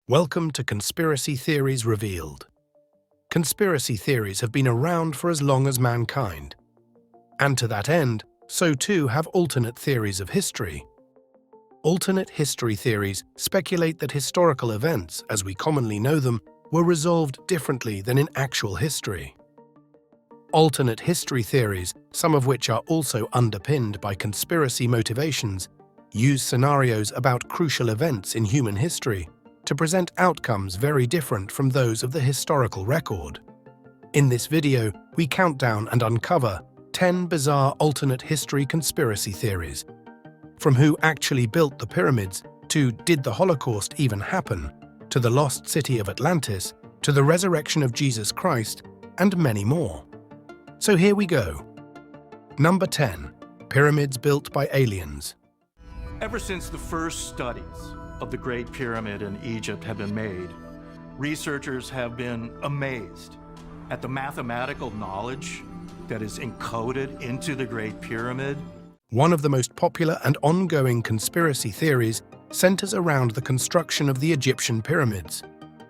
Welcome to Conspiracy Theories Revealed. Conspiracy theories have been around for as long as mankind. And to that end, so too have alternate theories of history. Alternate history theories speculate that historical events, as we commonly know them, were resolved differently than in actual history. Alternate history theories, some of which are also underpinned by conspiracy motivations, use scenarios about crucial events in human history to present outcomes very different from those of the historical record. In this video, we count down and uncover 10 bizarre alternate history conspiracy theories. From who actually built the pyramids, to did the Holocaust even happen, to the Lost City of Atlantis, to the resurrection of Jesus Christ, and many more. So here we go. Number 10. Pyramids built by aliens. Ever since the first studies of the Great Pyramid in Egypt have been made, researchers have been amazed at the mathematical knowledge that is encoded into the Great Pyramid. One of the most popular and ongoing conspiracy theories centers around the construction of the Egyptian pyramids.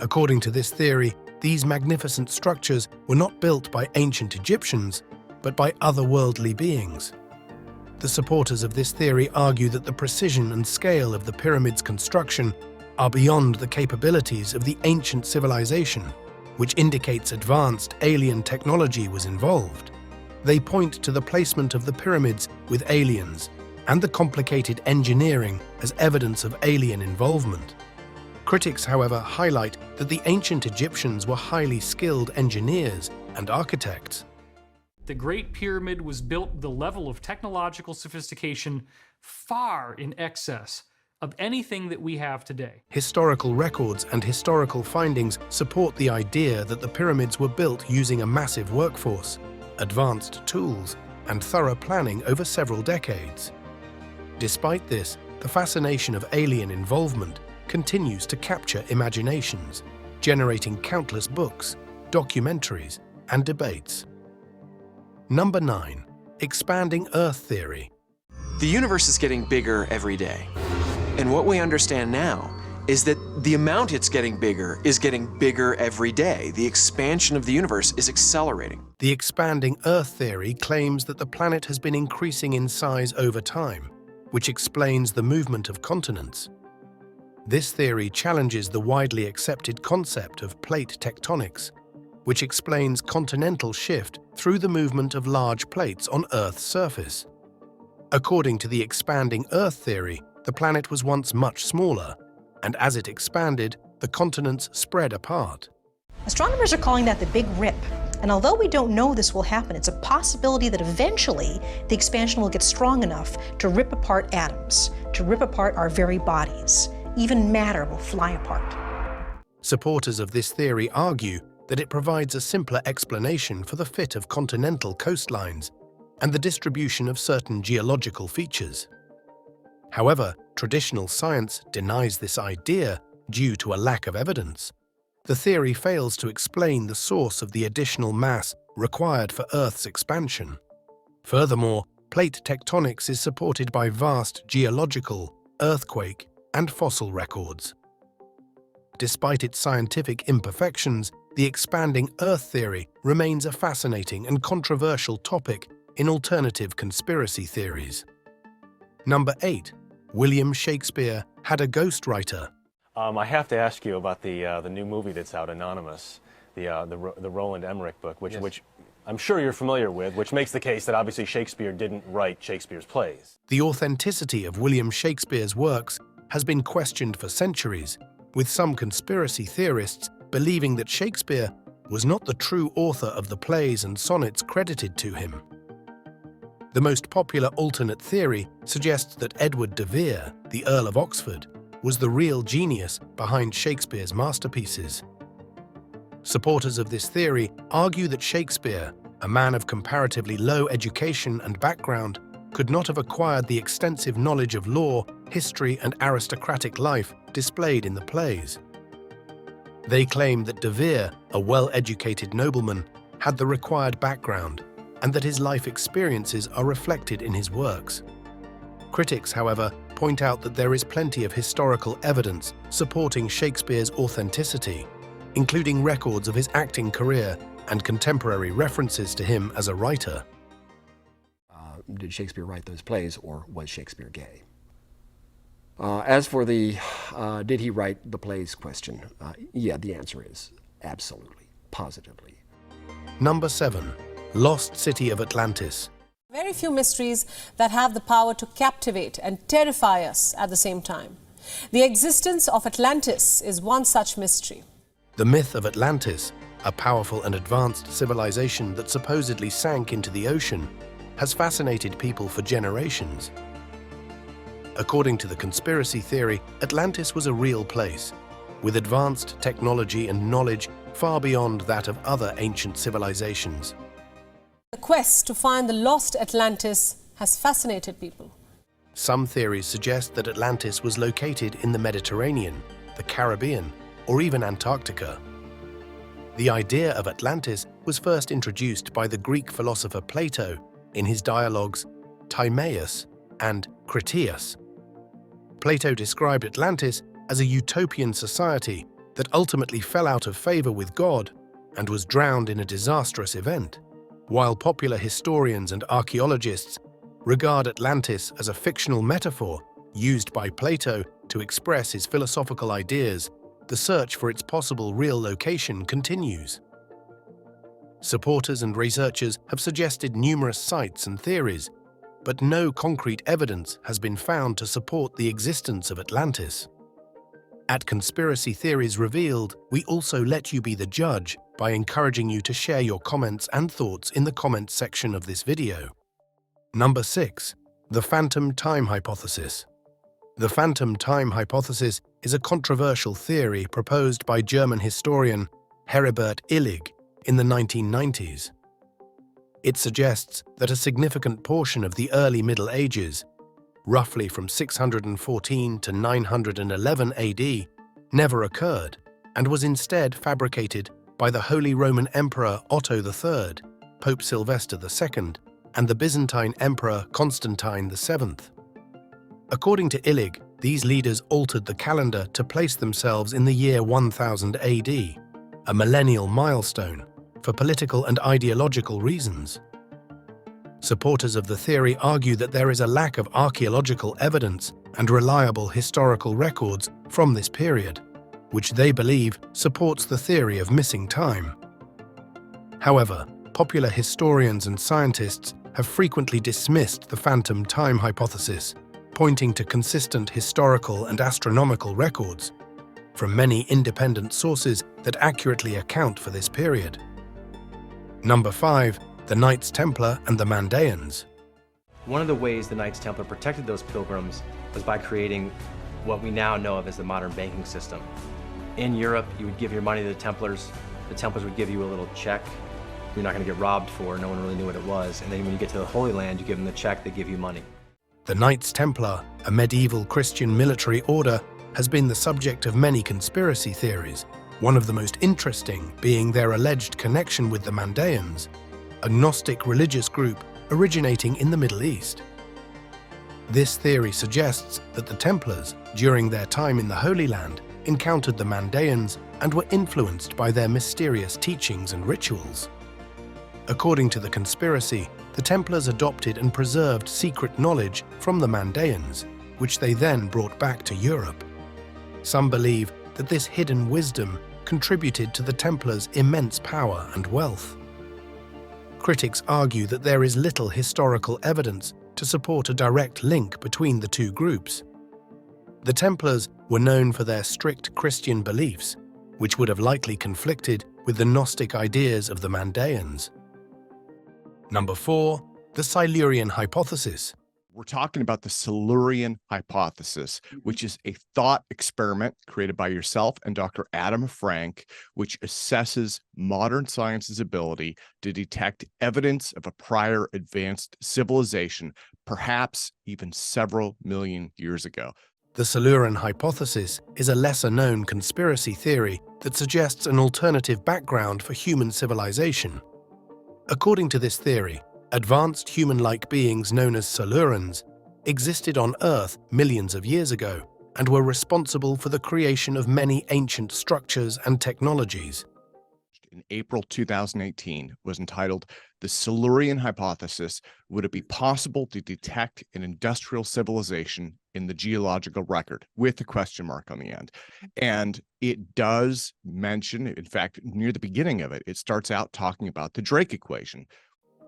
According to this theory, these magnificent structures were not built by ancient Egyptians, but by otherworldly beings. The supporters of this theory argue that the precision and scale of the pyramid's construction are beyond the capabilities of the ancient civilization, which indicates advanced alien technology was involved. They point to the placement of the pyramids with aliens and the complicated engineering as evidence of alien involvement. Critics, however, highlight that the ancient Egyptians were highly skilled engineers and architects. The Great Pyramid was built with a level of technological sophistication far in excess of anything that we have today. Historical records and historical findings support the idea that the pyramids were built using a massive workforce, advanced tools, and thorough planning over several decades. Despite this, the fascination of alien involvement continues to capture imaginations, generating countless books, documentaries, and debates. Number 9. Expanding Earth Theory. The universe is getting bigger every day. And what we understand now is that the amount it's getting bigger is getting bigger every day. The expansion of the universe is accelerating. The expanding Earth theory claims that the planet has been increasing in size over time, which explains the movement of continents. This theory challenges the widely accepted concept of plate tectonics, which explains continental shift through the movement of large plates on Earth's surface. According to the expanding Earth theory, the planet was once much smaller, and as it expanded, the continents spread apart. Astronomers are calling that the Big Rip. And although we don't know this will happen, it's a possibility that eventually the expansion will get strong enough to rip apart atoms, to rip apart our very bodies. Even matter will fly apart. Supporters of this theory argue that it provides a simpler explanation for the fit of continental coastlines and the distribution of certain geological features. However, traditional science denies this idea due to a lack of evidence. The theory fails to explain the source of the additional mass required for Earth's expansion. Furthermore, plate tectonics is supported by vast geological, earthquake, and fossil records. Despite its scientific imperfections, the expanding Earth theory remains a fascinating and controversial topic in alternative conspiracy theories. Number 8. William Shakespeare had a ghostwriter. I have to ask you about the new movie that's out, Anonymous, the Roland Emmerich book, which I'm sure you're familiar with, which makes the case that obviously Shakespeare didn't write Shakespeare's plays. The authenticity of William Shakespeare's works has been questioned for centuries, with some conspiracy theorists believing that Shakespeare was not the true author of the plays and sonnets credited to him. The most popular alternate theory suggests that Edward de Vere, the Earl of Oxford, was the real genius behind Shakespeare's masterpieces. Supporters of this theory argue that Shakespeare, a man of comparatively low education and background, could not have acquired the extensive knowledge of law, history, and aristocratic life displayed in the plays. They claim that de Vere, a well-educated nobleman, had the required background, and that his life experiences are reflected in his works. Critics, however, point out that there is plenty of historical evidence supporting Shakespeare's authenticity, including records of his acting career and contemporary references to him as a writer. Did Shakespeare write those plays, or was Shakespeare gay? As for the did he write the plays question, yeah, the answer is absolutely, positively. Number 7. Lost City of Atlantis. Very few mysteries that have the power to captivate and terrify us at the same time. The existence of Atlantis is one such mystery. The myth of Atlantis, a powerful and advanced civilization that supposedly sank into the ocean, has fascinated people for generations. According to the conspiracy theory, Atlantis was a real place, with advanced technology and knowledge far beyond that of other ancient civilizations. The quest to find the lost Atlantis has fascinated people. Some theories suggest that Atlantis was located in the Mediterranean, the Caribbean, or even Antarctica. The idea of Atlantis was first introduced by the Greek philosopher Plato in his dialogues Timaeus and Critias. Plato described Atlantis as a utopian society that ultimately fell out of favor with God and was drowned in a disastrous event, while popular historians and archaeologists regard Atlantis as a fictional metaphor used by Plato to express his philosophical ideas. The search for its possible real location continues. Supporters and researchers have suggested numerous sites and theories, but no concrete evidence has been found to support the existence of Atlantis. At Conspiracy Theories Revealed, we also let you be the judge by encouraging you to share your comments and thoughts in the comments section of this video. Number 6. The Phantom Time Hypothesis. The Phantom Time Hypothesis is a controversial theory proposed by German historian Heribert Illig in the 1990s. It suggests that a significant portion of the early Middle Ages, roughly from 614 to 911 AD, never occurred and was instead fabricated by the Holy Roman Emperor Otto III, Pope Sylvester II, and the Byzantine Emperor Constantine VII. According to Illig, these leaders altered the calendar to place themselves in the year 1000 AD, a millennial milestone, for political and ideological reasons. Supporters of the theory argue that there is a lack of archaeological evidence and reliable historical records from this period, which they believe supports the theory of missing time. However, popular historians and scientists have frequently dismissed the phantom time hypothesis, pointing to consistent historical and astronomical records from many independent sources that accurately account for this period. Number 5. The Knights Templar and the Mandaeans. One of the ways the Knights Templar protected those pilgrims was by creating what we now know of as the modern banking system. In Europe, you would give your money to the Templars would give you a little check you're not going to get robbed for, no one really knew what it was, and then when you get to the Holy Land, you give them the check, they give you money. The Knights Templar, a medieval Christian military order, has been the subject of many conspiracy theories, one of the most interesting being their alleged connection with the Mandaeans, a Gnostic religious group originating in the Middle East. This theory suggests that the Templars, during their time in the Holy Land, encountered the Mandaeans and were influenced by their mysterious teachings and rituals. According to the conspiracy, the Templars adopted and preserved secret knowledge from the Mandaeans, which they then brought back to Europe. Some believe that this hidden wisdom contributed to the Templars' immense power and wealth. Critics argue that there is little historical evidence to support a direct link between the two groups. The Templars were known for their strict Christian beliefs, which would have likely conflicted with the Gnostic ideas of the Mandaeans. Number 4. The Silurian Hypothesis. We're talking about the Silurian hypothesis, which is a thought experiment created by yourself and Dr. Adam Frank, which assesses modern science's ability to detect evidence of a prior advanced civilization, perhaps even several million years ago. The Silurian hypothesis is a lesser-known conspiracy theory that suggests an alternative background for human civilization. According to this theory, advanced human-like beings known as Silurians existed on Earth millions of years ago and were responsible for the creation of many ancient structures and technologies. In April 2018 was entitled "The Silurian Hypothesis: Would it be possible to detect an industrial civilization in the geological record?" with a question mark on the end. And it does mention, in fact, near the beginning of it, it starts out talking about the Drake equation.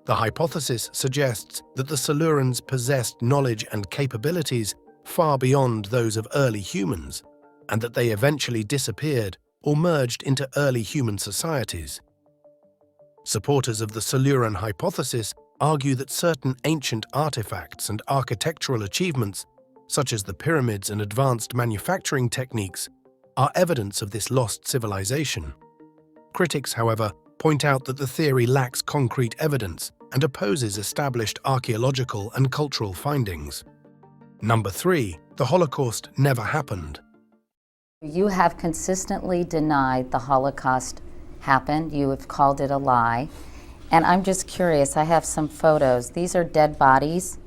The hypothesis suggests that the Silurians possessed knowledge and capabilities far beyond those of early humans, and that they eventually disappeared or merged into early human societies. Supporters of the Silurian hypothesis argue that certain ancient artifacts and architectural achievements, such as the pyramids and advanced manufacturing techniques, are evidence of this lost civilization. Critics, however, point out that the theory lacks concrete evidence and opposes established archaeological and cultural findings. Number 3, the Holocaust never happened. You have consistently denied the Holocaust happened. You have called it a lie. And I'm just curious, I have some photos. These are dead bodies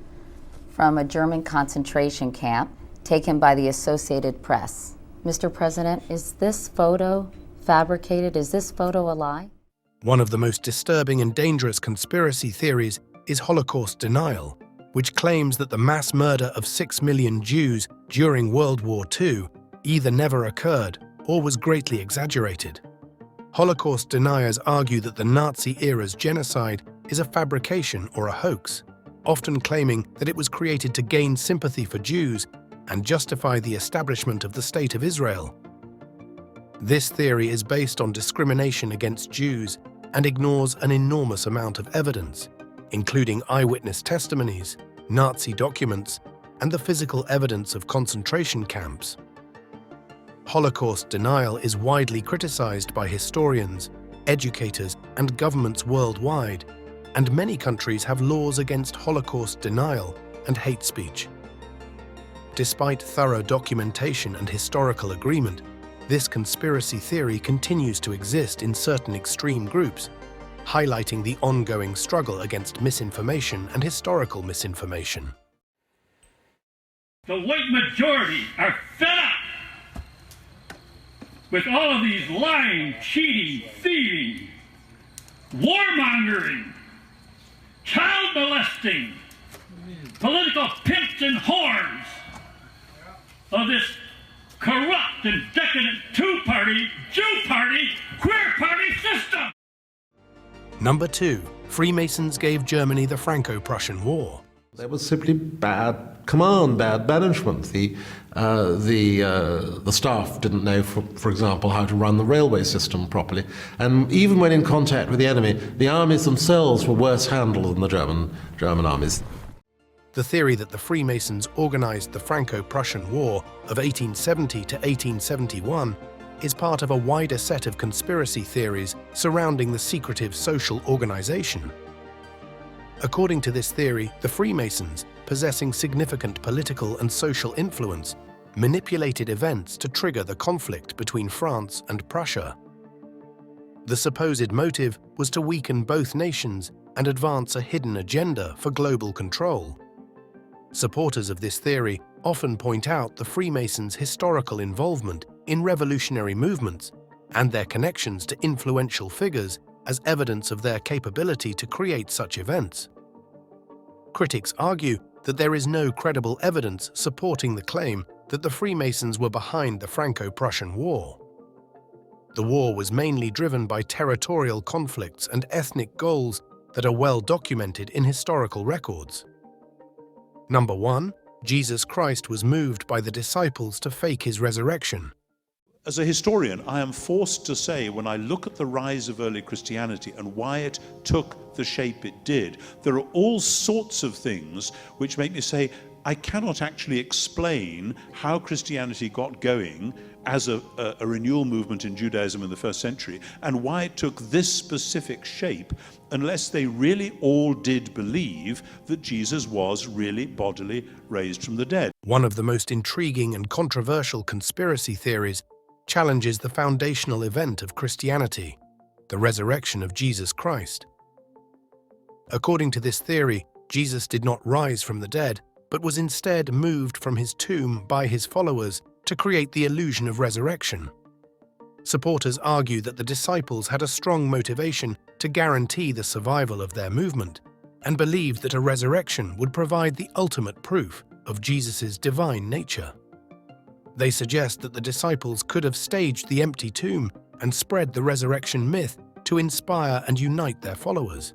from a German concentration camp taken by the Associated Press. Mr. President, is this photo fabricated? Is this photo a lie? One of the most disturbing and dangerous conspiracy theories is Holocaust denial, which claims that the mass murder of 6 million Jews during World War II either never occurred or was greatly exaggerated. Holocaust deniers argue that the Nazi-era's genocide is a fabrication or a hoax, often claiming that it was created to gain sympathy for Jews and justify the establishment of the State of Israel. This theory is based on discrimination against Jews and ignores an enormous amount of evidence, including eyewitness testimonies, Nazi documents, and the physical evidence of concentration camps. Holocaust denial is widely criticized by historians, educators, and governments worldwide, and many countries have laws against Holocaust denial and hate speech. Despite thorough documentation and historical agreement, this conspiracy theory continues to exist in certain extreme groups, highlighting the ongoing struggle against misinformation and historical misinformation. The white majority are fed up with all of these lying, cheating, thieving, warmongering, child molesting, political pimps and whores of this corrupt and decadent two-party, Jew party, queer party system. Number 2, Freemasons gave Germany the Franco-Prussian War. There was simply bad command, bad management. The staff didn't know, for example, how to run the railway system properly. And even when in contact with the enemy, the armies themselves were worse handled than the German armies. The theory that the Freemasons organized the Franco-Prussian War of 1870 to 1871 is part of a wider set of conspiracy theories surrounding the secretive social organization. According to this theory, the Freemasons, possessing significant political and social influence, manipulated events to trigger the conflict between France and Prussia. The supposed motive was to weaken both nations and advance a hidden agenda for global control. Supporters of this theory often point out the Freemasons' historical involvement in revolutionary movements and their connections to influential figures as evidence of their capability to create such events. Critics argue that there is no credible evidence supporting the claim that the Freemasons were behind the Franco-Prussian War. The war was mainly driven by territorial conflicts and ethnic goals that are well documented in historical records. Number 1, Jesus Christ was moved by the disciples to fake his resurrection. As a historian, I am forced to say, when I look at the rise of early Christianity and why it took the shape it did, there are all sorts of things which make me say, I cannot actually explain how Christianity got going as a renewal movement in Judaism in the first century, and why it took this specific shape, unless they really all did believe that Jesus was really bodily raised from the dead. One of the most intriguing and controversial conspiracy theories challenges the foundational event of Christianity, the resurrection of Jesus Christ. According to this theory, Jesus did not rise from the dead, but was instead moved from his tomb by his followers to create the illusion of resurrection. Supporters argue that the disciples had a strong motivation to guarantee the survival of their movement, and believed that a resurrection would provide the ultimate proof of Jesus' divine nature. They suggest that the disciples could have staged the empty tomb and spread the resurrection myth to inspire and unite their followers.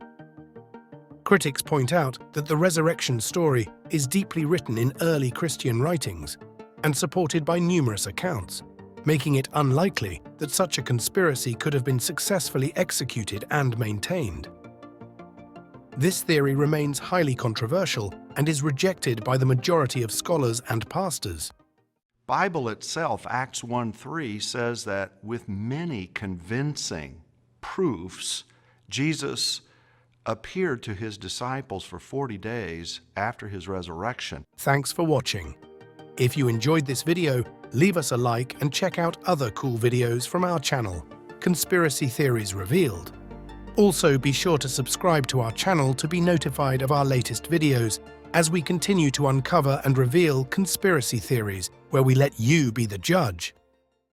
Critics point out that the resurrection story is deeply written in early Christian writings and supported by numerous accounts, making it unlikely that such a conspiracy could have been successfully executed and maintained. This theory remains highly controversial and is rejected by the majority of scholars and pastors. Bible itself, Acts 1:3, says that with many convincing proofs, Jesus appeared to his disciples for 40 days after his resurrection. Thanks for watching. If you enjoyed this video, leave us a like and check out other cool videos from our channel, Conspiracy Theories Revealed. Also, be sure to subscribe to our channel to be notified of our latest videos as we continue to uncover and reveal conspiracy theories where we let you be the judge.